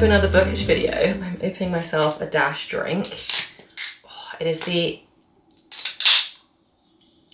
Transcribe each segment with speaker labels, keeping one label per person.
Speaker 1: to another bookish video. I'm opening myself a Dash drink. It is the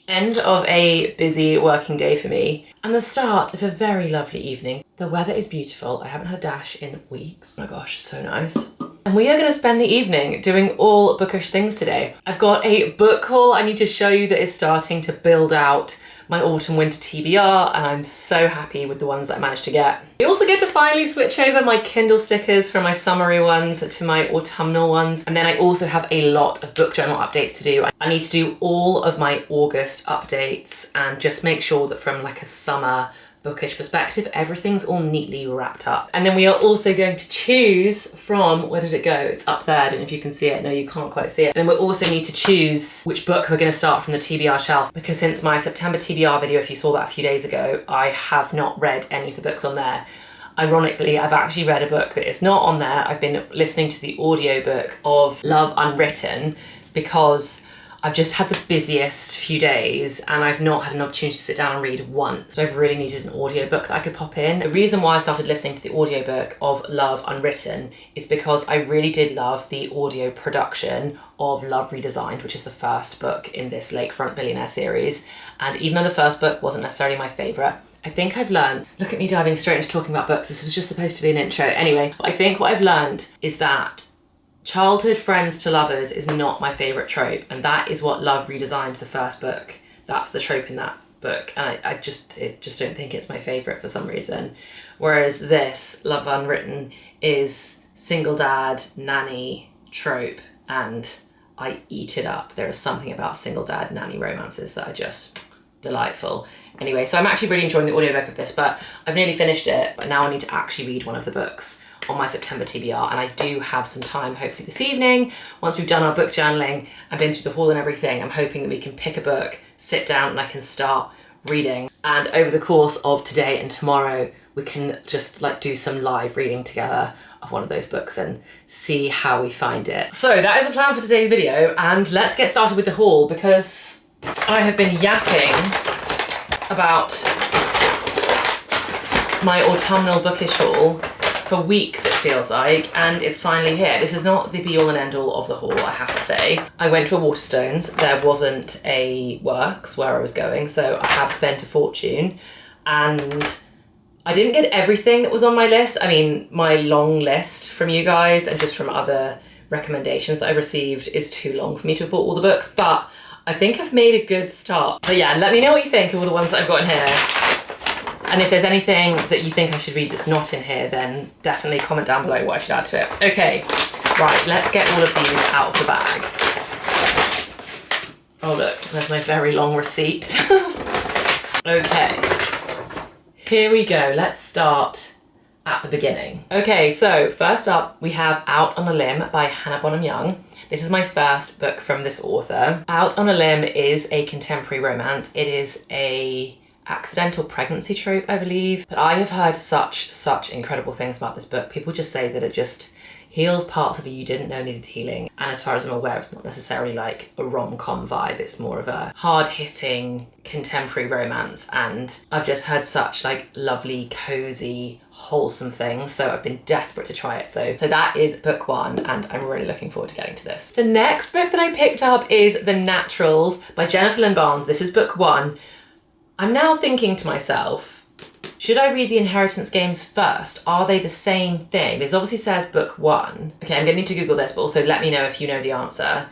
Speaker 1: end of a busy working day for me and the start of a very lovely evening. The weather is beautiful. I haven't had a Dash in weeks. Oh my gosh, so nice. And we are going to spend the evening doing all bookish things today. I've got a book haul I need to show you that is starting to build out my autumn winter TBR, and I'm so happy with the ones that I managed to get. I also get to finally switch over my Kindle stickers from my summery ones to my autumnal ones. And then I also have a lot of book journal updates to do. I need to do all of my August updates and just make sure that from like a summer bookish perspective, everything's all neatly wrapped up. And then we are also going to choose from, where did it go? It's up there, I don't know if you can see it. No, you can't quite see it. And then we'll also need to choose which book we're going to start from the TBR shelf, because since my September TBR video, if you saw that a few days ago, I have not read any of the books on there. Ironically, I've actually read a book that is not on there. I've been listening to the audiobook of Love Unwritten because I've just had the busiest few days and I've not had an opportunity to sit down and read once. So I've really needed an audiobook that I could pop in. The reason why I started listening to the audiobook of Love Unwritten is because I really did love the audio production of Love Redesigned, which is the first book in this Lakefront Billionaire series. And even though the first book wasn't necessarily my favourite, I think I've learned, look at me diving straight into talking about books. This was just supposed to be an intro. Anyway, I think what I've learned is that childhood friends to lovers is not my favourite trope, and that is what Love Redesigned, the first book, that's the trope in that book, and I just don't think it's my favourite for some reason. Whereas this, Love Unwritten, is single dad, nanny trope, and I eat it up. There is something about single dad, nanny romances that are just delightful. Anyway, so I'm actually really enjoying the audiobook of this, but I've nearly finished it, but now I need to actually read one of the books on my September TBR, and I do have some time hopefully this evening. Once we've done our book journaling and been through the haul and everything, I'm hoping that we can pick a book, sit down, and I can start reading. And over the course of today and tomorrow, we can just like do some live reading together of one of those books and see how we find it. So that is the plan for today's video, and let's get started with the haul, because I have been yapping about my autumnal bookish haul for weeks, it feels like, and it's finally here. This is not the be-all and end-all of the haul, I have to say. I went to a Waterstones. There wasn't a Works where I was going, so I have spent a fortune, and I didn't get everything that was on my list. I mean, my long list from you guys and just from other recommendations that I've received is too long for me to have bought all the books, but I think I've made a good start. But yeah, let me know what you think of all the ones that I've got in here. And if there's anything that you think I should read that's not in here, then definitely comment down below what I should add to it. Okay, right, let's get all of these out of the bag. Oh look, there's my very long receipt. Okay, here we go. Let's start at the beginning. Okay, so first up we have Out on a Limb by Hannah Bonham Young. This is my first book from this author. Out on a Limb is a contemporary romance. It is a accidental pregnancy trope, I believe. But I have heard such incredible things about this book. People just say that it just heals parts of you didn't know needed healing. And as far as I'm aware, it's not necessarily like a rom-com vibe. It's more of a hard-hitting contemporary romance. And I've just heard such like lovely, cozy, wholesome things. So I've been desperate to try it. So that is book one, and I'm really looking forward to getting to this. The next book that I picked up is The Naturals by Jennifer Lynn Barnes. This is book one. I'm now thinking to myself, should I read the Inheritance Games first? Are they the same thing? This obviously says book one. Okay, I'm gonna need to Google this, but also let me know if you know the answer.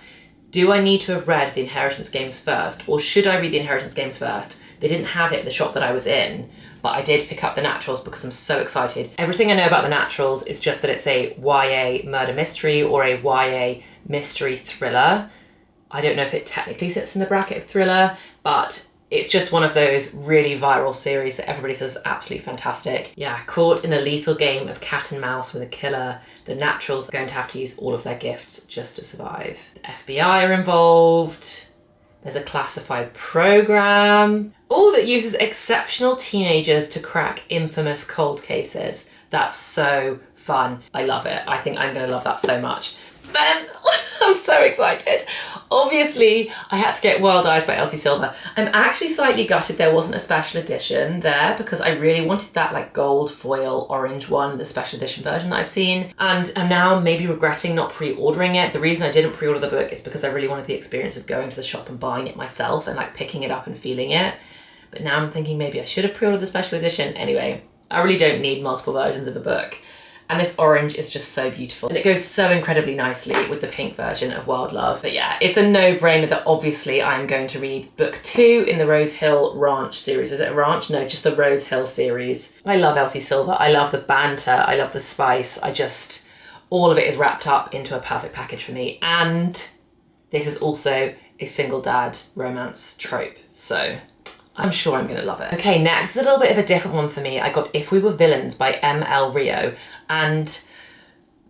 Speaker 1: Do I need to have read the Inheritance Games first, or should I read the Inheritance Games first? They didn't have it at the shop that I was in, but I did pick up The Naturals because I'm so excited. Everything I know about The Naturals is just that it's a YA murder mystery or a YA mystery thriller. I don't know if it technically sits in the bracket of thriller, but it's just one of those really viral series that everybody says is absolutely fantastic. Yeah, caught in a lethal game of cat and mouse with a killer, the Naturals are going to have to use all of their gifts just to survive. The FBI are involved. There's a classified program. All that uses exceptional teenagers to crack infamous cold cases. That's so fun. I love it. I think I'm gonna love that so much. Then I'm so so excited. Obviously, I had to get Wild Eyes by Elsie Silver. I'm actually slightly gutted there wasn't a special edition there because I really wanted that like gold foil orange one, the special edition version that I've seen. And I'm now maybe regretting not pre-ordering it. The reason I didn't pre-order the book is because I really wanted the experience of going to the shop and buying it myself and like picking it up and feeling it. But now I'm thinking maybe I should have pre-ordered the special edition. Anyway, I really don't need multiple versions of the book. And this orange is just so beautiful. And it goes so incredibly nicely with the pink version of Wild Love. But yeah, it's a no-brainer that obviously I'm going to read book 2 in the Rose Hill Ranch series. Is it a ranch? No, just the Rose Hill series. I love Elsie Silver. I love the banter. I love the spice. All of it is wrapped up into a perfect package for me. And this is also a single dad romance trope. So I'm sure I'm gonna love it. Okay, next is a little bit of a different one for me. I got If We Were Villains by M.L. Rio, and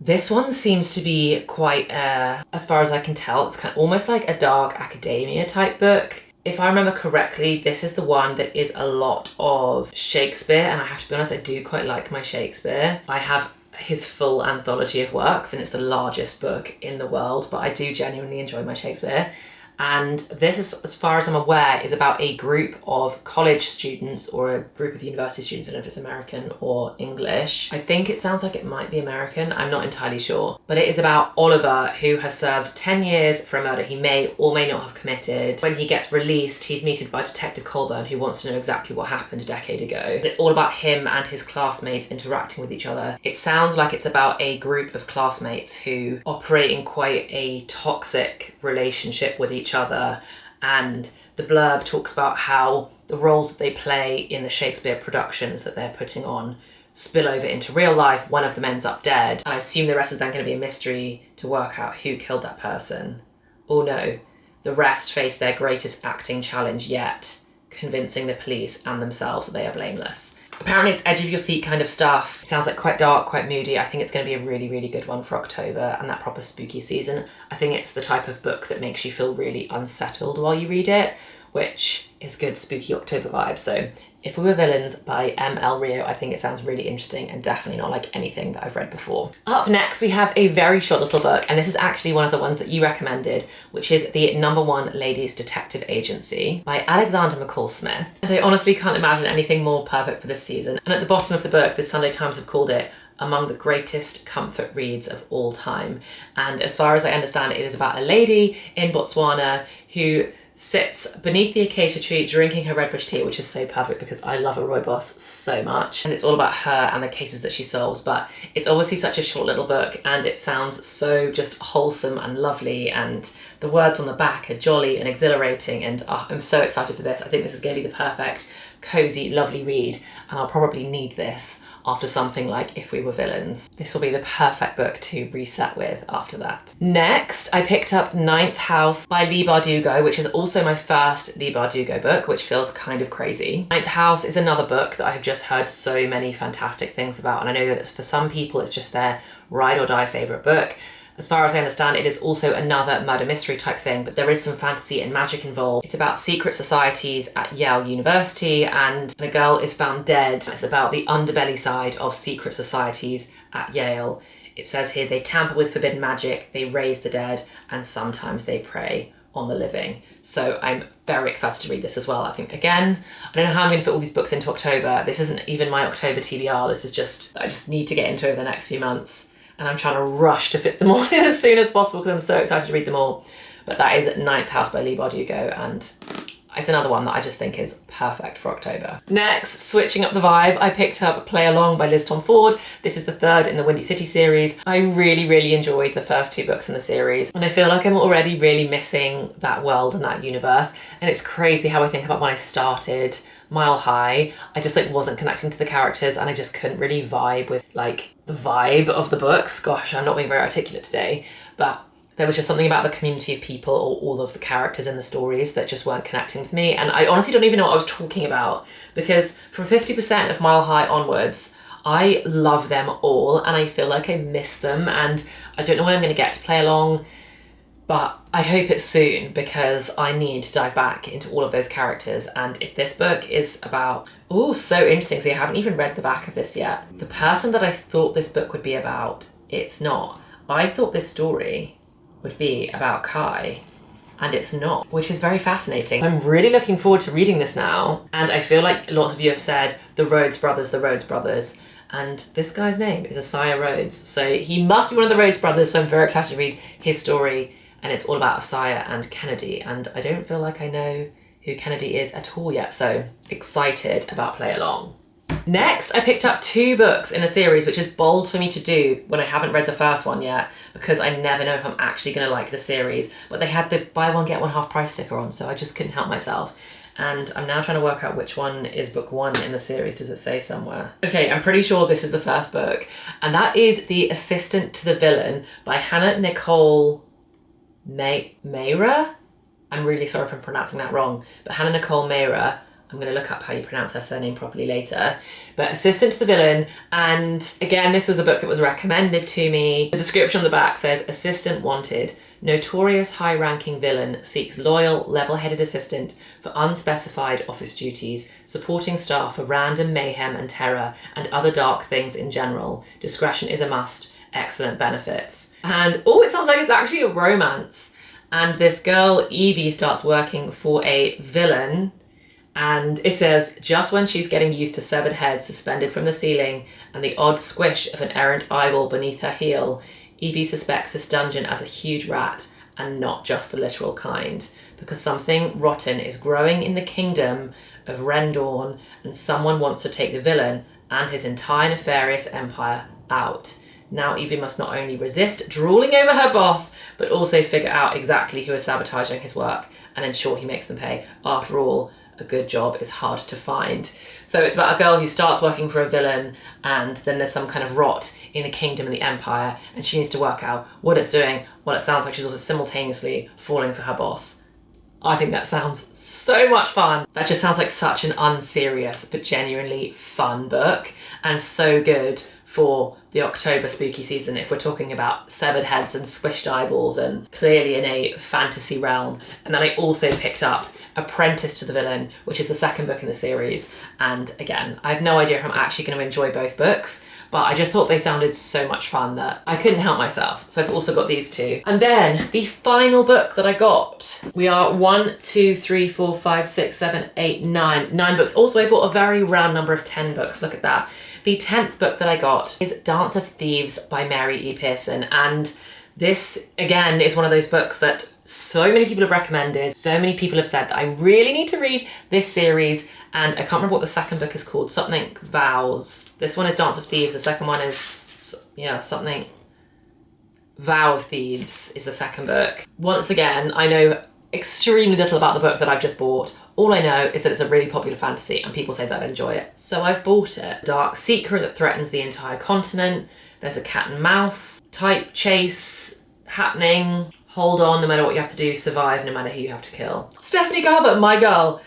Speaker 1: this one seems to be quite, as far as I can tell, it's kind of almost like a dark academia type book. If I remember correctly, this is the one that is a lot of Shakespeare, and I have to be honest, I do quite like my Shakespeare. I have his full anthology of works, and it's the largest book in the world, but I do genuinely enjoy my Shakespeare. And this, is, as far as I'm aware, is about a group of college students or a group of university students. I don't know if it's American or English. I think it sounds like it might be American. I'm not entirely sure. But it is about Oliver, who has served 10 years for a murder he may or may not have committed. When he gets released, he's meted by Detective Colburn, who wants to know exactly what happened a decade ago. It's all about him and his classmates interacting with each other. It sounds like it's about a group of classmates who operate in quite a toxic relationship with each other, and the blurb talks about how the roles that they play in the Shakespeare productions that they're putting on spill over into real life. One of them ends up dead, and I assume the rest is then going to be a mystery to work out who killed that person. Oh no, the rest face their greatest acting challenge yet, convincing the police and themselves that they are blameless. Apparently it's edge of your seat kind of stuff. It sounds like quite dark, quite moody. I think it's going to be a really, really good one for October and that proper spooky season. I think it's the type of book that makes you feel really unsettled while you read it, which is good spooky October vibe. So If We Were Villains by M.L. Rio, I think it sounds really interesting and definitely not like anything that I've read before. Up next, we have a very short little book, and this is actually one of the ones that you recommended, which is The Number One Ladies Detective Agency by Alexander McCall Smith. And I honestly can't imagine anything more perfect for this season. And at the bottom of the book, the Sunday Times have called it among the greatest comfort reads of all time. And as far as I understand, it is about a lady in Botswana who sits beneath the acacia tree drinking her Redbridge tea, which is so perfect because I love a rooibos so much. And it's all about her and the cases that she solves, but it's obviously such a short little book and it sounds so just wholesome and lovely, and the words on the back are jolly and exhilarating, and I'm so excited for this. I think this is going to be the perfect, cozy, lovely read, and I'll probably need this after something like If We Were Villains. This will be the perfect book to reset with after that. Next, I picked up Ninth House by Leigh Bardugo, which is also my first Leigh Bardugo book, which feels kind of crazy. Ninth House is another book that I've just heard so many fantastic things about, and I know that for some people it's just their ride or die favourite book. As far as I understand, it is also another murder mystery type thing, but there is some fantasy and magic involved. It's about secret societies at Yale University, and a girl is found dead. It's about the underbelly side of secret societies at Yale. It says here they tamper with forbidden magic, they raise the dead, and sometimes they prey on the living. So I'm very excited to read this as well. I think, again, I don't know how I'm going to fit all these books into October. This isn't even my October TBR. This is just, I just need to get into it over the next few months. And I'm trying to rush to fit them all in as soon as possible because I'm so excited to read them all. But that is Ninth House by Leigh Bardugo, and it's another one that I just think is perfect for October. Next, switching up the vibe, I picked up Play Along by Liz Tom Ford. This is the third in the Windy City series. I really, really enjoyed the first 2 books in the series, and I feel like I'm already really missing that world and that universe. And it's crazy how I think about when I started Mile High, I just like wasn't connecting to the characters and I just couldn't really vibe with like the vibe of the books. Gosh, I'm not being very articulate today, but there was just something about the community of people or all of the characters in the stories that just weren't connecting with me. And I honestly don't even know what I was talking about, because from 50% of Mile High onwards, I love them all and I feel like I miss them, and I don't know when I'm going to get to Play Along, but I hope it's soon because I need to dive back into all of those characters. And if this book is about, oh, so interesting. So I haven't even read the back of this yet. The person that I thought this book would be about, it's not. I thought this story would be about Kai, and it's not, which is very fascinating. I'm really looking forward to reading this now, and I feel like lots of you have said the Rhodes brothers, and this guy's name is Isaiah Rhodes, so he must be one of the Rhodes brothers, so I'm very excited to read his story, and it's all about Isaiah and Kennedy, and I don't feel like I know who Kennedy is at all yet, so excited about Play Along. Next, I picked up 2 books in a series, which is bold for me to do when I haven't read the first one yet, because I never know if I'm actually going to like the series, but they had the buy one get one half price sticker on, so I just couldn't help myself. And I'm now trying to work out which one is book 1 in the series. Does it say somewhere? Okay, I'm pretty sure this is the first book, and that is The Assistant to the Villain by Hannah Nicole Mayra? I'm really sorry if I'm pronouncing that wrong, but Hannah Nicole Mayra. I'm going to look up how you pronounce her surname properly later. But Assistant to the Villain, and again, this was a book that was recommended to me. The description on the back says, assistant wanted. Notorious high-ranking villain seeks loyal, level-headed assistant for unspecified office duties, supporting staff for random mayhem and terror and other dark things in general. Discretion is a must. Excellent benefits. And oh, it sounds like it's actually a romance. And this girl, Evie, starts working for a villain. And it says, just when she's getting used to severed heads suspended from the ceiling and the odd squish of an errant eyeball beneath her heel, Evie suspects this dungeon as a huge rat, and not just the literal kind, because something rotten is growing in the kingdom of Rendorn, and someone wants to take the villain and his entire nefarious empire out. Now Evie must not only resist drooling over her boss, but also figure out exactly who is sabotaging his work and ensure he makes them pay. After all, a good job is hard to find. So it's about a girl who starts working for a villain, and then there's some kind of rot in the kingdom and the empire, and she needs to work out what it's doing, while it sounds like she's also simultaneously falling for her boss. I think that sounds so much fun. That just sounds like such an unserious but genuinely fun book, and so good for the October spooky season if we're talking about severed heads and squished eyeballs and clearly in a fantasy realm. And then I also picked up Apprentice to the Villain, which is the second book in the series. And again, I have no idea if I'm actually going to enjoy both books, but I just thought they sounded so much fun that I couldn't help myself. So I've also got these 2. And then the final book that I got, we are 1, 2, 3, 4, 5, 6, 7, 8, 9 books. Also, I bought a very round number of 10 books. Look at that. The 10th book that I got is Dance of Thieves by Mary E. Pearson. And this, again, is one of those books that so many people have recommended. So many people have said that I really need to read this series. And I can't remember what the second book is called. Something Vows. This one is Dance of Thieves. The second one is, yeah, something Vow of Thieves is the second book. Once again, I know extremely little about the book that I've just bought. All I know is that it's a really popular fantasy and people say that I enjoy it. So I've bought it. Dark secret that threatens the entire continent. There's a cat and mouse type chase happening. Hold on, no matter what you have to do. Survive, no matter who you have to kill. Stephanie Garber, my girl,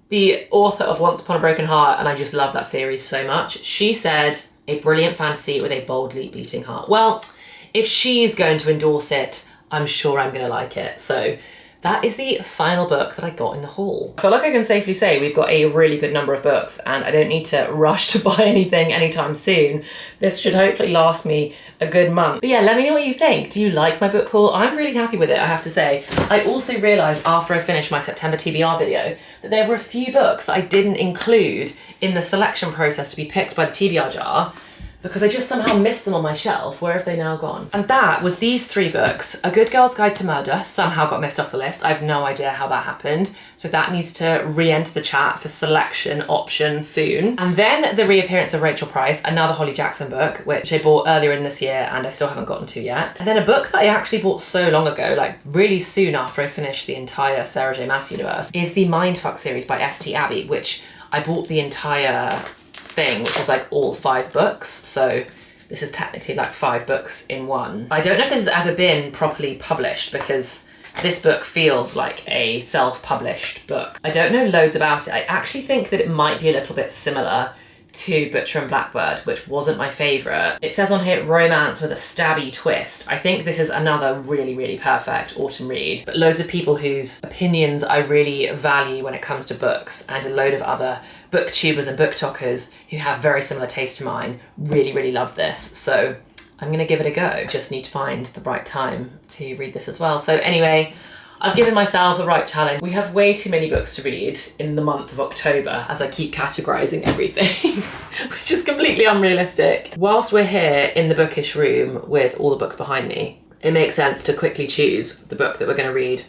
Speaker 1: the author of Once Upon a Broken Heart, and I just love that series so much. She said, a brilliant fantasy with a boldly beating heart. Well, if she's going to endorse it, I'm sure I'm going to like it. So that is the final book that I got in the haul. I feel like I can safely say we've got a really good number of books and I don't need to rush to buy anything anytime soon. This should hopefully last me a good month. But yeah, let me know what you think. Do you like my book haul? I'm really happy with it, I have to say. I also realised after I finished my September TBR video that there were a few books that I didn't include in the selection process to be picked by the TBR jar, because I just somehow missed them on my shelf. Where have they now gone? And that was these 3 books. A Good Girl's Guide to Murder somehow got missed off the list. I have no idea how that happened. So that needs to re-enter the chat for selection option soon. And then The Reappearance of Rachel Price, another Holly Jackson book, which I bought earlier in this year and I still haven't gotten to yet. And then a book that I actually bought so long ago, like really soon after I finished the entire Sarah J Maas universe, is the Mindfuck series by S.T. Abbey, which I bought the entire thing, which is like all 5 books, so this is technically like 5 books in one. I don't know if this has ever been properly published because this book feels like a self-published book. I don't know loads about it. I actually think that it might be a little bit similar to Butcher and Blackbird, which wasn't my favourite. It says on here, romance with a stabby twist. I think this is another really, really perfect autumn read, but loads of people whose opinions I really value when it comes to books, and a load of other booktubers and booktokers who have very similar taste to mine really, really love this. So I'm gonna give it a go. Just need to find the right time to read this as well. So anyway, I've given myself the right challenge. We have way too many books to read in the month of October as I keep categorizing everything, which is completely unrealistic. Whilst we're here in the bookish room with all the books behind me, it makes sense to quickly choose the book that we're going to read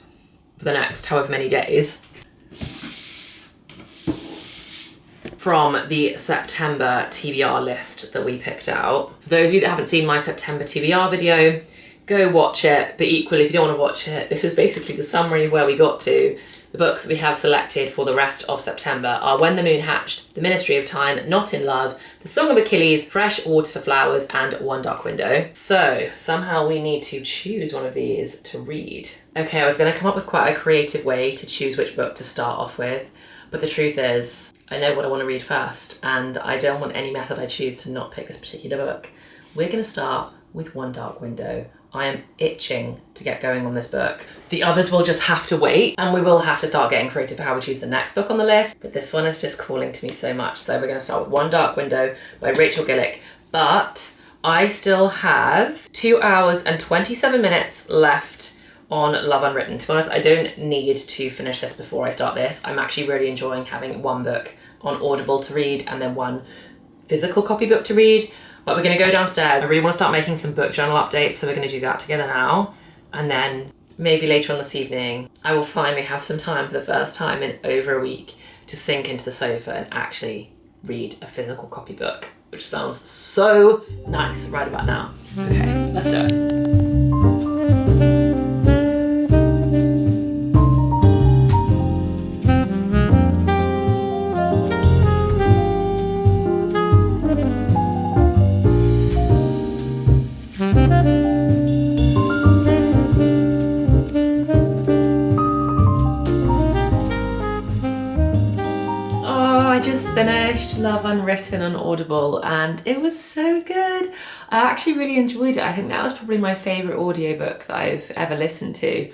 Speaker 1: for the next however many days from the September TBR list that we picked out. For those of you that haven't seen my September TBR video, go watch it, but equally if you don't want to watch it, this is basically the summary of where we got to. The books that we have selected for the rest of September are When the Moon Hatched, The Ministry of Time, Not in Love, The Song of Achilles, Fresh Water for Flowers, and One Dark Window. So somehow we need to choose one of these to read. Okay, I was going to come up with quite a creative way to choose which book to start off with, but the truth is, I know what I want to read first, and I don't want any method I choose to not pick this particular book. We're going to start with One Dark Window. I am itching to get going on this book. The others will just have to wait, and we will have to start getting creative for how we choose the next book on the list, but this one is just calling to me so much. So we're going to start with One Dark Window by Rachel Gillick, but I still have 2 hours and 27 minutes left on Love Unwritten. To be honest, I don't need to finish this before I start this. I'm actually really enjoying having one book on Audible to read and then one physical copybook to read. But we're going to go downstairs. I really want to start making some book journal updates, so we're going to do that together now. And then maybe later on this evening, I will finally have some time for the first time in over a week to sink into the sofa and actually read a physical copybook, which sounds so nice right about now. Okay, let's do it. Finished Love Unwritten on Audible and it was so good. I actually really enjoyed it. I think that was probably my favourite audiobook that I've ever listened to.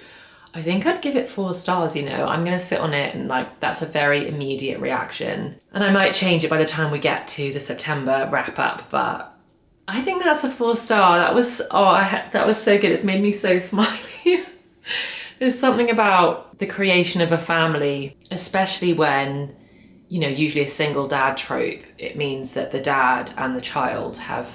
Speaker 1: I think I'd give it 4 stars, you know. I'm gonna sit on it and that's a very immediate reaction. And I might change it by the time we get to the September wrap up, but I think that's a 4 star. That was, that was so good. It's made me so smiley. There's something about the creation of a family, especially when, you know, usually a single dad trope, it means that the dad and the child have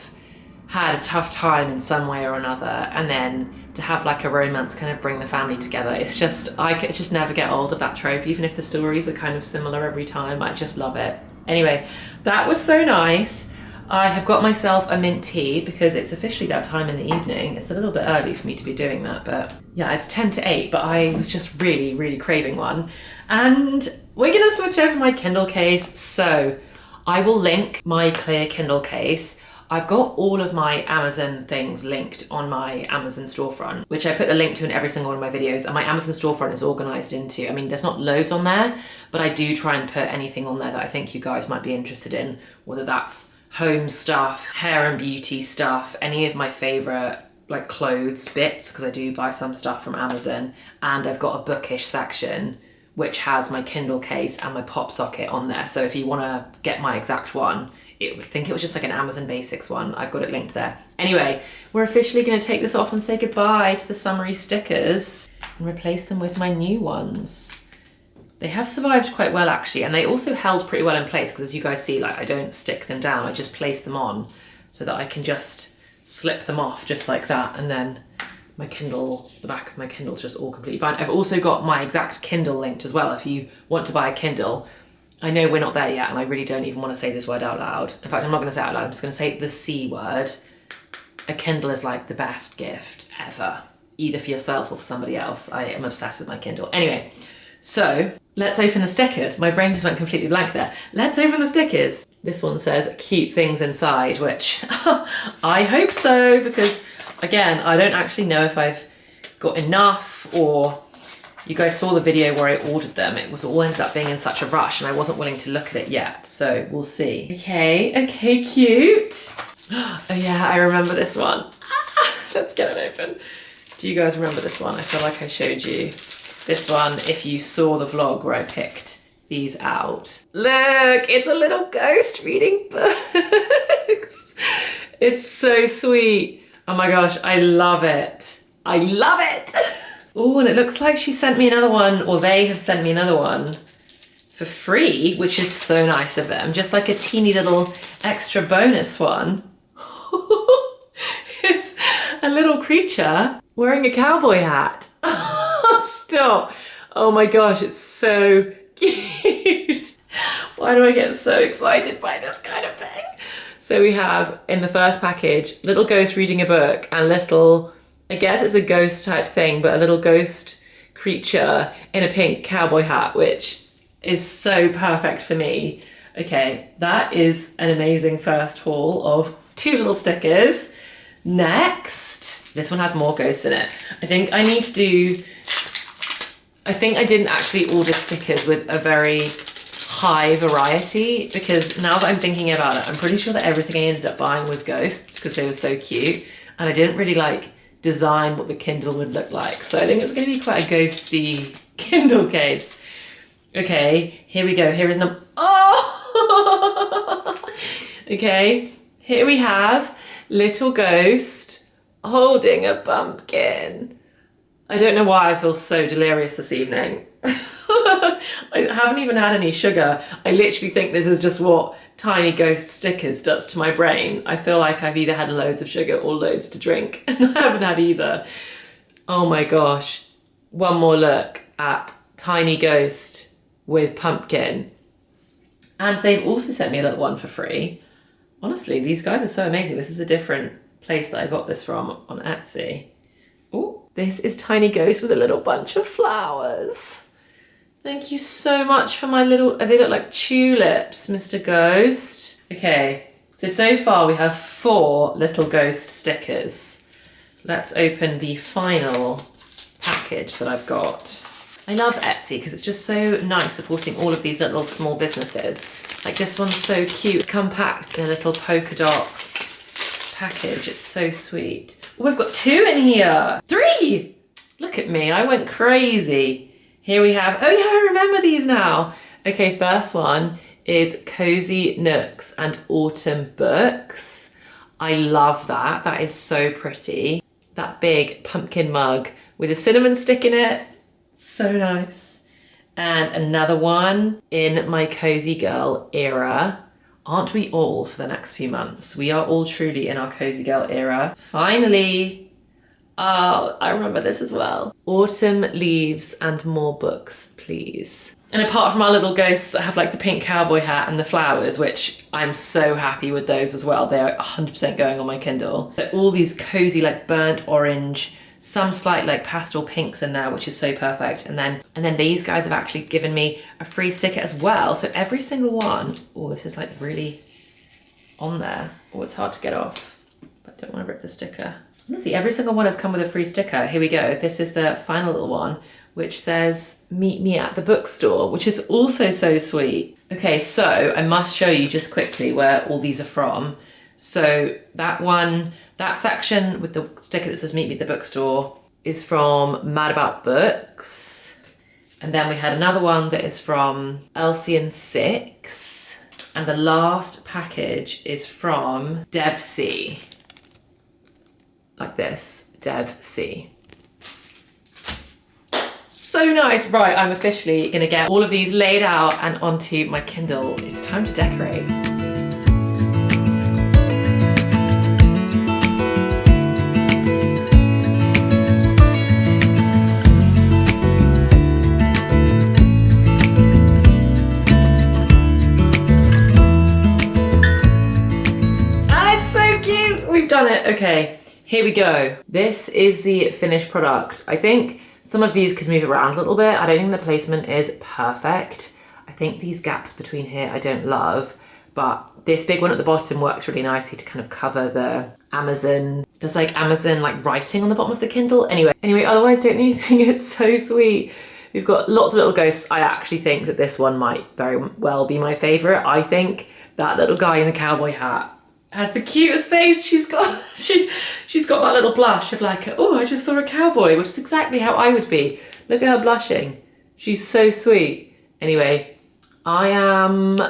Speaker 1: had a tough time in some way or another, and then to have like a romance kind of bring the family together. It's just, I could just never get old of that trope, even if the stories are kind of similar every time. I just love it. Anyway, that was so nice. I have got myself a mint tea because it's officially that time in the evening. It's a little bit early for me to be doing that, but yeah, it's 10 to 8, but I was just really, really craving one. And we're gonna switch over my Kindle case. So I will link my clear Kindle case. I've got all of my Amazon things linked on my Amazon storefront, which I put the link to in every single one of my videos. And my Amazon storefront is organized into, I mean, there's not loads on there, but I do try and put anything on there that I think you guys might be interested in, whether that's home stuff, hair and beauty stuff, any of my favorite like clothes bits, because I do buy some stuff from Amazon. And I've got a bookish section which has my Kindle case and my pop socket on there. So if you want to get my exact one, I think it was just like an Amazon Basics one. I've got it linked there. Anyway, we're officially going to take this off and say goodbye to the summery stickers and replace them with my new ones. They have survived quite well actually, and they also held pretty well in place because as you guys see, like I don't stick them down, I just place them on so that I can just slip them off just like that, and then my Kindle, the back of my Kindle is just all completely fine. I've also got my exact Kindle linked as well if you want to buy a Kindle. I know we're not there yet and I really don't even want to say this word out loud. In fact, I'm not going to say it out loud, I'm just going to say the C word. A Kindle is like the best gift ever, either for yourself or for somebody else. I am obsessed with my Kindle. Anyway, so let's open the stickers. My brain just went completely blank there. Let's open the stickers. This one says cute things inside, which I hope so, because again, I don't actually know if I've got enough, or you guys saw the video where I ordered them. It was all ended up being in such a rush and I wasn't willing to look at it yet. So we'll see. Okay, cute. Oh yeah, I remember this one. Let's get it open. Do you guys remember this one? I feel like I showed you this one if you saw the vlog where I picked these out. Look, it's a little ghost reading books. It's so sweet. Oh my gosh, I love it. I love it. Oh, and it looks like she sent me another one, or they have sent me another one for free, which is so nice of them. Just like a teeny little extra bonus one. It's a little creature wearing a cowboy hat. Stop. Oh my gosh, it's so cute. Why do I get so excited by this kind of thing? So we have in the first package, little ghost reading a book and little, I guess it's a ghost type thing, but a little ghost creature in a pink cowboy hat, which is so perfect for me. Okay, that is an amazing first haul of 2 little stickers. Next, this one has more ghosts in it. I think I didn't actually order stickers with a very high variety, because now that I'm thinking about it, I'm pretty sure that everything I ended up buying was ghosts because they were so cute, and I didn't really like design what the Kindle would look like. So I think it's going to be quite a ghosty Kindle case. Okay, here we go. Here is number... Oh! Okay, here we have little ghost holding a pumpkin. I don't know why I feel so delirious this evening. I haven't even had any sugar. I literally think this is just what tiny ghost stickers does to my brain. I feel like I've either had loads of sugar or loads to drink, and I haven't had either. Oh my gosh. One more look at tiny ghost with pumpkin. And they've also sent me a little one for free. Honestly, these guys are so amazing. This is a different place that I got this from on Etsy. Oh, this is tiny ghost with a little bunch of flowers. Thank you so much for my little, they look like tulips, Mr. Ghost. Okay, so far we have 4 little ghost stickers. Let's open the final package that I've got. I love Etsy because it's just so nice supporting all of these little small businesses. Like this one's so cute. It's come packed in a little polka dot package. It's so sweet. Oh, we've got 2 in here. 3! Look at me, I went crazy. Here we have, oh yeah, I remember these now. Okay, first one is Cozy Nooks and Autumn Books. I love that. That is so pretty. That big pumpkin mug with a cinnamon stick in it. So nice. And another one in my cozy girl era. Aren't we all for the next few months? We are all truly in our cozy girl era. Finally. Oh, I remember this as well. Autumn leaves and more books, please. And apart from our little ghosts that have like the pink cowboy hat and the flowers, which I'm so happy with those as well. They are 100% going on my Kindle. But all these cozy like burnt orange, some slight like pastel pinks in there, which is so perfect. And then these guys have actually given me a free sticker as well. So every single one, oh, this is like really on there. Oh, it's hard to get off, but I don't want to rip the sticker. Honestly, every single one has come with a free sticker. Here we go. This is the final little one, which says, meet me at the bookstore, which is also so sweet. Okay, so I must show you just quickly where all these are from. So that one, that section with the sticker that says meet me at the bookstore is from Mad About Books. And then we had another one that is from Elsie and Six. And the last package is from Dev C. Like this, Dev C. So nice. Right, I'm officially gonna get all of these laid out and onto my Kindle. It's time to decorate. Ah, it's so cute. We've done it. Okay. Here we go. This is the finished product. I think some of these could move around a little bit. I don't think the placement is perfect. I think these gaps between here I don't love, but this big one at the bottom works really nicely to kind of cover the Amazon. There's like Amazon like writing on the bottom of the Kindle. Anyway, otherwise don't you think it's so sweet? We've got lots of little ghosts. I actually think that this one might very well be my favorite. I think that little guy in the cowboy hat has the cutest face. She's got that little blush of like, oh, I just saw a cowboy, which is exactly how I would be. Look at her blushing. She's so sweet. Anyway, I am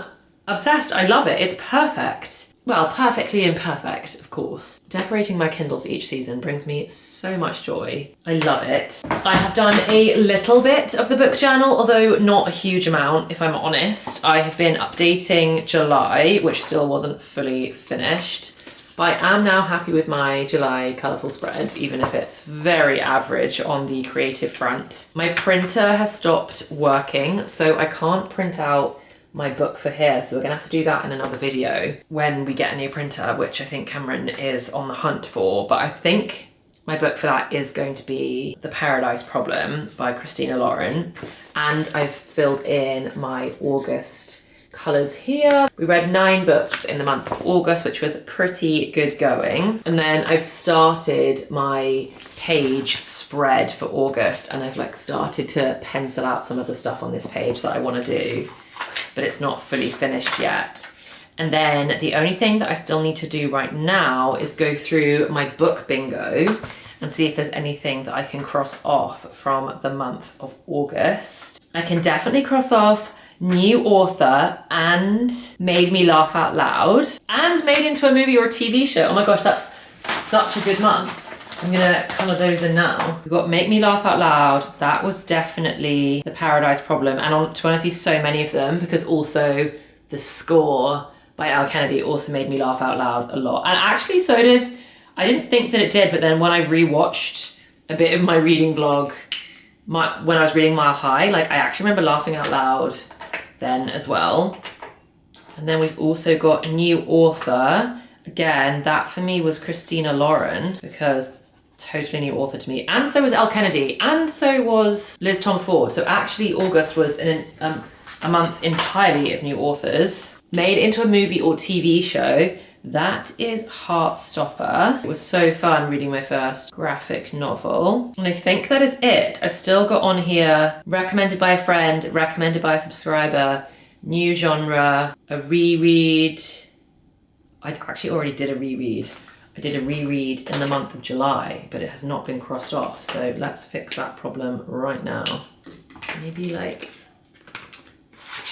Speaker 1: obsessed. I love it. It's perfect. well, perfectly imperfect, of course. Decorating my Kindle for each season brings me so much joy. I love it. I have done a little bit of the book journal, although not a huge amount, if I'm honest. I have been updating July, which still wasn't fully finished. But I am now happy with my July colourful spread, even if it's very average on the creative front. My printer has stopped working, so I can't print out my book for here, so we're gonna have to do that in another video when we get a new printer, which I think Cameron is on the hunt for. But I think my book for that is going to be The Paradise Problem by Christina Lauren, and I've filled in my August colours here. We read 9 books in the month of August, which was pretty good going. And then I've started my page spread for August, and I've like started to pencil out some of the stuff on this page that I want to do, but it's not fully finished yet. And then the only thing that I still need to do right now is go through my book bingo and see if there's anything that I can cross off from the month of August. I can definitely cross off new author and made me laugh out loud and made into a movie or a TV show. Oh my gosh, that's such a good month. I'm gonna colour those in now. We've got Make Me Laugh Out Loud. That was definitely The Paradise Problem. And to be honest, so many of them, because also The Score by Al Kennedy also made me laugh out loud a lot. And actually so did, I didn't think that it did, but then when I rewatched a bit of my reading vlog, when I was reading Mile High, like I actually remember laughing out loud then as well. And then we've also got new author. Again, that for me was Christina Lauren, because totally new author to me. And so was Al Kennedy, and so was Liz Tom Ford. So actually August was a month entirely of new authors. Made into a movie or TV show, that is Heartstopper. It was so fun reading my first graphic novel. And I think that is it. I've still got on here recommended by a friend, recommended by a subscriber, new genre, a reread. I actually already did a reread. I did a reread in the month of July, but it has not been crossed off. So let's fix that problem right now. Maybe like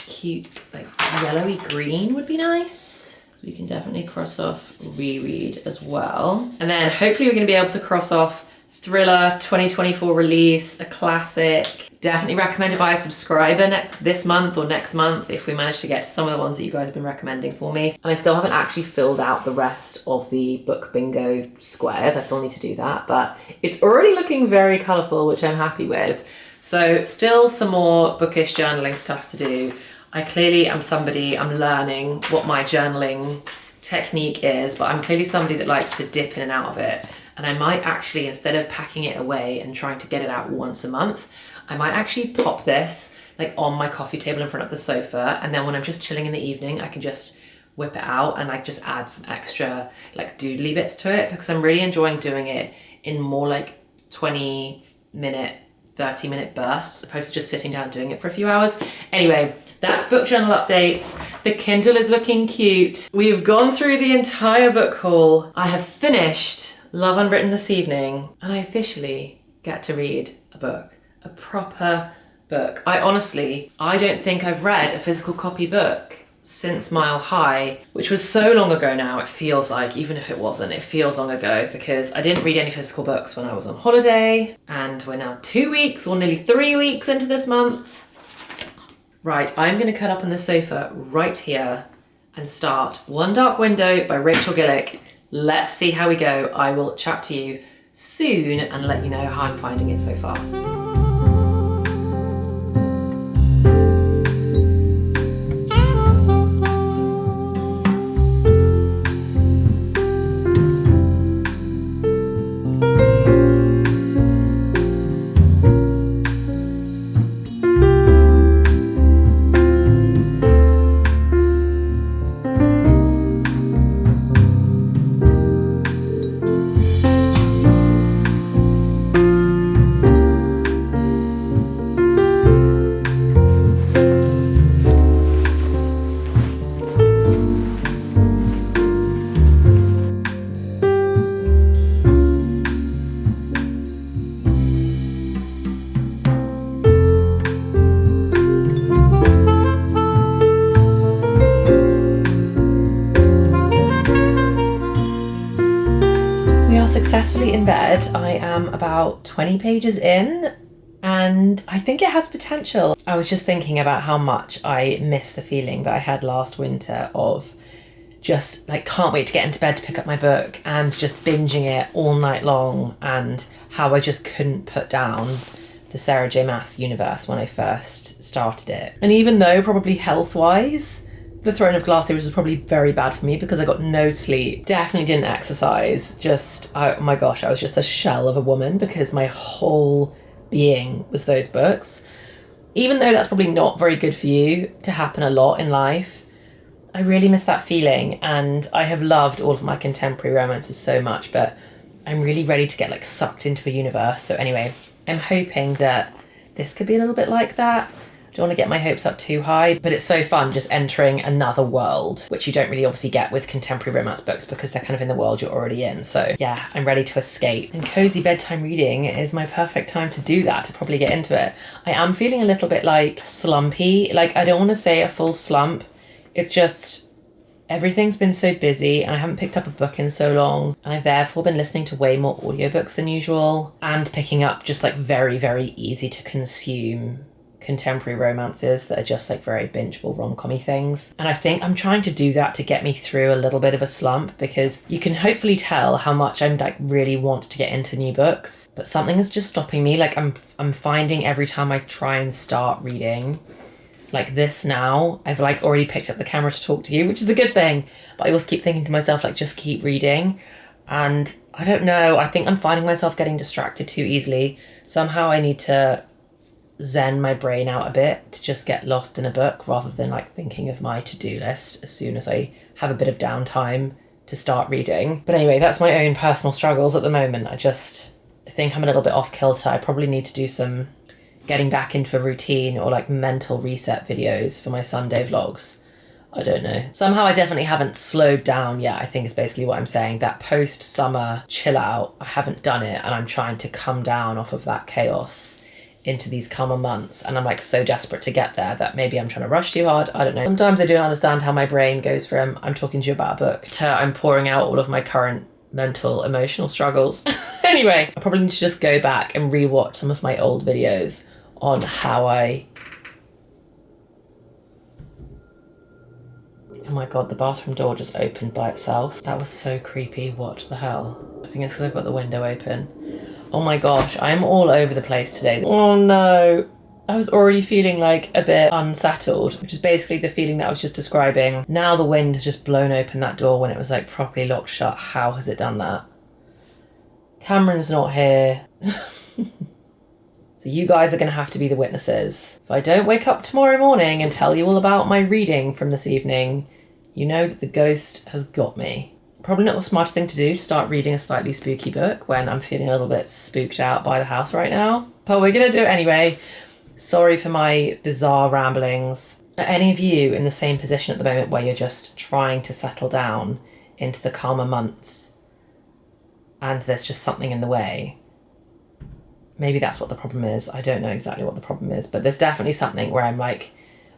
Speaker 1: cute, like yellowy green would be nice. So we can definitely cross off reread as well. And then hopefully we're gonna be able to cross off thriller, 2024 release, a classic. Definitely recommended by a subscriber this month or next month if we manage to get to some of the ones that you guys have been recommending for me. And I still haven't actually filled out the rest of the book bingo squares. I still need to do that, but it's already looking very colourful, which I'm happy with. So still some more bookish journaling stuff to do. I clearly am somebody, I'm learning what my journaling technique is, but I'm clearly somebody that likes to dip in and out of it. And I might actually, instead of packing it away and trying to get it out once a month, I might actually pop this like on my coffee table in front of the sofa, and then when I'm just chilling in the evening, I can just whip it out and like just add some extra like doodly bits to it, because I'm really enjoying doing it in more like 20-minute, 30-minute bursts, as opposed to just sitting down and doing it for a few hours. Anyway, that's book journal updates. The Kindle is looking cute. We've gone through the entire book haul. I have finished Love Unwritten this evening, and I officially get to read a book. A proper book. I don't think I've read a physical copy book since Mile High, which was so long ago now, it feels like, even if it wasn't, it feels long ago, because I didn't read any physical books when I was on holiday, and we're now 2 weeks or nearly 3 weeks into this month. Right, I'm gonna cut up on the sofa right here and start One Dark Window by Rachel Gillick. Let's see how we go. I will chat to you soon and let you know how I'm finding it so far. bed. I am about 20 pages in and I think it has potential. I was just thinking about how much I miss the feeling that I had last winter of just like can't wait to get into bed to pick up my book and just binging it all night long, and how I just couldn't put down the Sarah J Maas universe when I first started it. And even though probably health-wise the Throne of Glass series was probably very bad for me because I got no sleep, definitely didn't exercise, just, oh my gosh, I was just a shell of a woman because my whole being was those books. Even though that's probably not very good for you to happen a lot in life, I really miss that feeling, and I have loved all of my contemporary romances so much, but I'm really ready to get like sucked into a universe. So anyway, I'm hoping that this could be a little bit like that. I don't want to get my hopes up too high, but it's so fun just entering another world, which you don't really obviously get with contemporary romance books because they're kind of in the world you're already in. So yeah, I'm ready to escape. And cozy bedtime reading is my perfect time to do that, to probably get into it. I am feeling a little bit like slumpy. Like, I don't want to say a full slump. It's just everything's been so busy and I haven't picked up a book in so long, and I've therefore been listening to way more audiobooks than usual and picking up just like very, very easy to consume contemporary romances that are just like very bingeable rom-com-y things. And I think I'm trying to do that to get me through a little bit of a slump, because you can hopefully tell how much I'm like really want to get into new books, but something is just stopping me. Like I'm finding every time I try and start reading like this now, I've like already picked up the camera to talk to you, which is a good thing, but I always keep thinking to myself like just keep reading. And I don't know, I think I'm finding myself getting distracted too easily. Somehow I need to zen my brain out a bit to just get lost in a book rather than like thinking of my to-do list as soon as I have a bit of downtime to start reading. But anyway, that's my own personal struggles at the moment. I think I'm a little bit off kilter. I probably need to do some getting back into a routine or like mental reset videos for my Sunday vlogs. I don't know. Somehow I definitely haven't slowed down yet, I think is basically what I'm saying. That post-summer chill out, I haven't done it, and I'm trying to come down off of that chaos into these calmer months, and I'm like so desperate to get there that maybe I'm trying to rush too hard. I don't know. Sometimes I don't understand how my brain goes from I'm talking to you about a book to I'm pouring out all of my current mental, emotional struggles. Anyway, I probably need to just go back and rewatch some of my old videos on how I... Oh my god, the bathroom door just opened by itself. That was so creepy. What the hell? I think it's because I've got the window open. Oh my gosh, I'm all over the place today. Oh no. I was already feeling like a bit unsettled, which is basically the feeling that I was just describing. Now the wind has just blown open that door when it was like properly locked shut. How has it done that? Cameron's not here. So you guys are going to have to be the witnesses. If I don't wake up tomorrow morning and tell you all about my reading from this evening, you know that the ghost has got me. Probably not the smartest thing to do to start reading a slightly spooky book when I'm feeling a little bit spooked out by the house right now. But we're going to do it anyway. Sorry for my bizarre ramblings. Are any of you in the same position at the moment where you're just trying to settle down into the calmer months and there's just something in the way? Maybe that's what the problem is. I don't know exactly what the problem is, but there's definitely something where I'm like,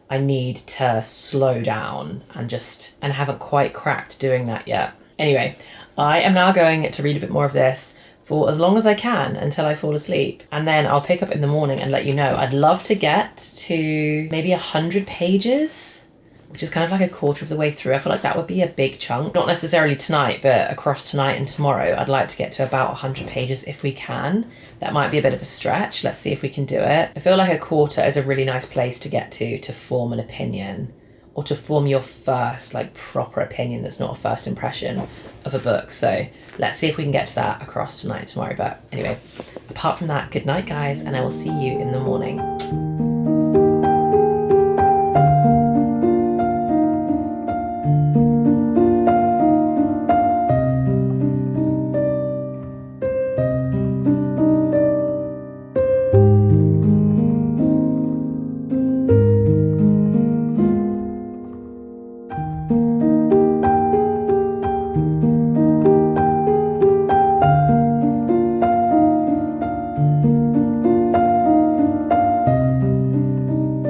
Speaker 1: I need to slow down and haven't quite cracked doing that yet. Anyway, I am now going to read a bit more of this for as long as I can until I fall asleep. And then I'll pick up in the morning and let you know. I'd love to get to maybe 100 pages, which is kind of like a quarter of the way through. I feel like that would be a big chunk. Not necessarily tonight, but across tonight and tomorrow, I'd like to get to about 100 pages if we can. That might be a bit of a stretch. Let's see if we can do it. I feel like a quarter is a really nice place to get to form an opinion, or to form your first like proper opinion that's not a first impression of a book. So let's see if we can get to that across tonight and tomorrow. But anyway, apart from that, good night guys, and I will see you in the morning.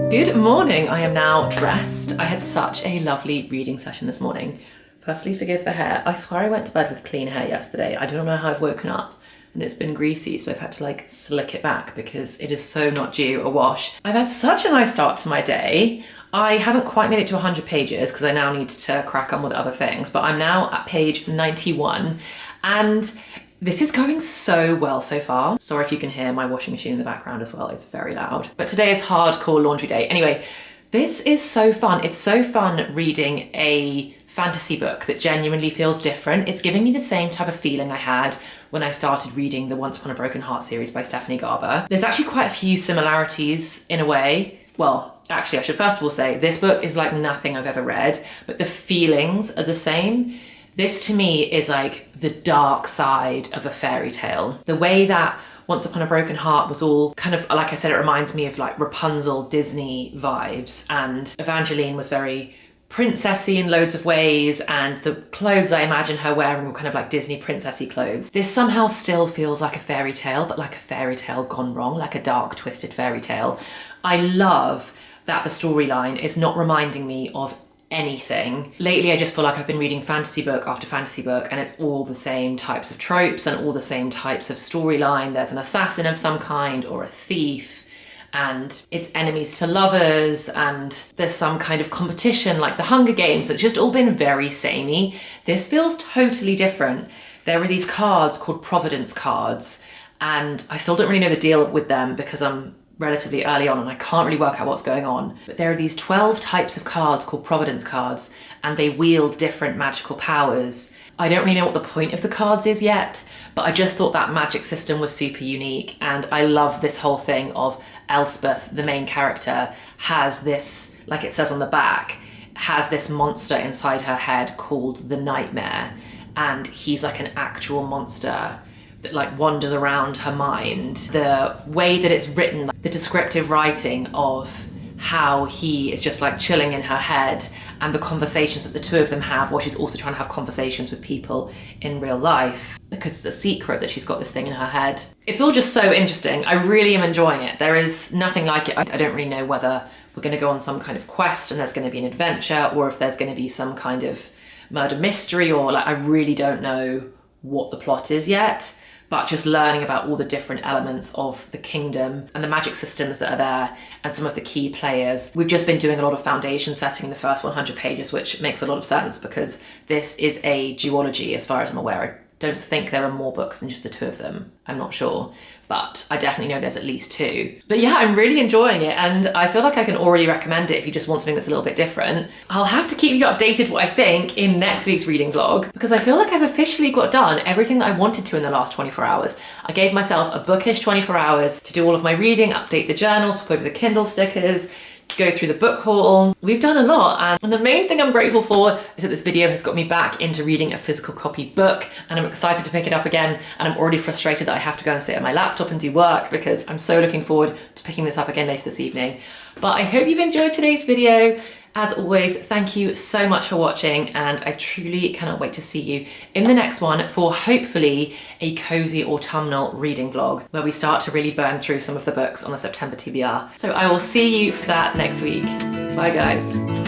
Speaker 1: Good morning, I am now dressed. I had such a lovely reading session this morning. Firstly, forgive the hair. I swear I went to bed with clean hair yesterday. I don't know how I've woken up and it's been greasy, so I've had to like slick it back because it is so not due a wash. I've had such a nice start to my day. I haven't quite made it to 100 pages because I now need to crack on with other things, but I'm now at page 91 and this is going so well so far. Sorry if you can hear my washing machine in the background as well, it's very loud. But today is hardcore laundry day. Anyway, this is so fun. It's so fun reading a fantasy book that genuinely feels different. It's giving me the same type of feeling I had when I started reading the Once Upon a Broken Heart series by Stephanie Garber. There's actually quite a few similarities in a way. Well, actually I should first of all say this book is like nothing I've ever read, but the feelings are the same. This to me is like the dark side of a fairy tale. The way that Once Upon a Broken Heart was all kind of, like I said, it reminds me of like Rapunzel Disney vibes, and Evangeline was very princessy in loads of ways, and the clothes I imagine her wearing were kind of like Disney princessy clothes. This somehow still feels like a fairy tale, but like a fairy tale gone wrong, like a dark twisted fairy tale. I love that the storyline is not reminding me of anything. Lately I just feel like I've been reading fantasy book after fantasy book and it's all the same types of tropes and all the same types of storyline. There's an assassin of some kind or a thief, and it's enemies to lovers, and there's some kind of competition like the Hunger Games. It's just all been very samey. This feels totally different. There are these cards called Providence cards, and I still don't really know the deal with them because I'm relatively early on and I can't really work out what's going on. But there are these 12 types of cards called Providence cards, and they wield different magical powers. I don't really know what the point of the cards is yet, but I just thought that magic system was super unique, and I love this whole thing of Elspeth, the main character, has this, like it says on the back, has this monster inside her head called the Nightmare, and he's like an actual monster that like wanders around her mind. The way that it's written, the descriptive writing of how he is just like chilling in her head, and the conversations that the two of them have while she's also trying to have conversations with people in real life, because it's a secret that she's got this thing in her head. It's all just so interesting. I really am enjoying it. There is nothing like it. I don't really know whether we're going to go on some kind of quest and there's going to be an adventure, or if there's going to be some kind of murder mystery, or like I really don't know what the plot is yet. But just learning about all the different elements of the kingdom and the magic systems that are there and some of the key players. We've just been doing a lot of foundation setting in the first 100 pages, which makes a lot of sense because this is a duology as far as I'm aware. I don't think there are more books than just the two of them. I'm not sure, but I definitely know there's at least two. But yeah, I'm really enjoying it, and I feel like I can already recommend it if you just want something that's a little bit different. I'll have to keep you updated what I think in next week's reading vlog, because I feel like I've officially got done everything that I wanted to in the last 24 hours. I gave myself a bookish 24 hours to do all of my reading, update the journal, swap over the Kindle stickers, go through the book haul. We've done a lot, and the main thing I'm grateful for is that this video has got me back into reading a physical copy book, and I'm excited to pick it up again, and I'm already frustrated that I have to go and sit at my laptop and do work because I'm so looking forward to picking this up again later this evening. But I hope you've enjoyed today's video. As always, thank you so much for watching, and I truly cannot wait to see you in the next one for hopefully a cozy autumnal reading vlog where we start to really burn through some of the books on the September TBR. So I will see you for that next week. Bye guys.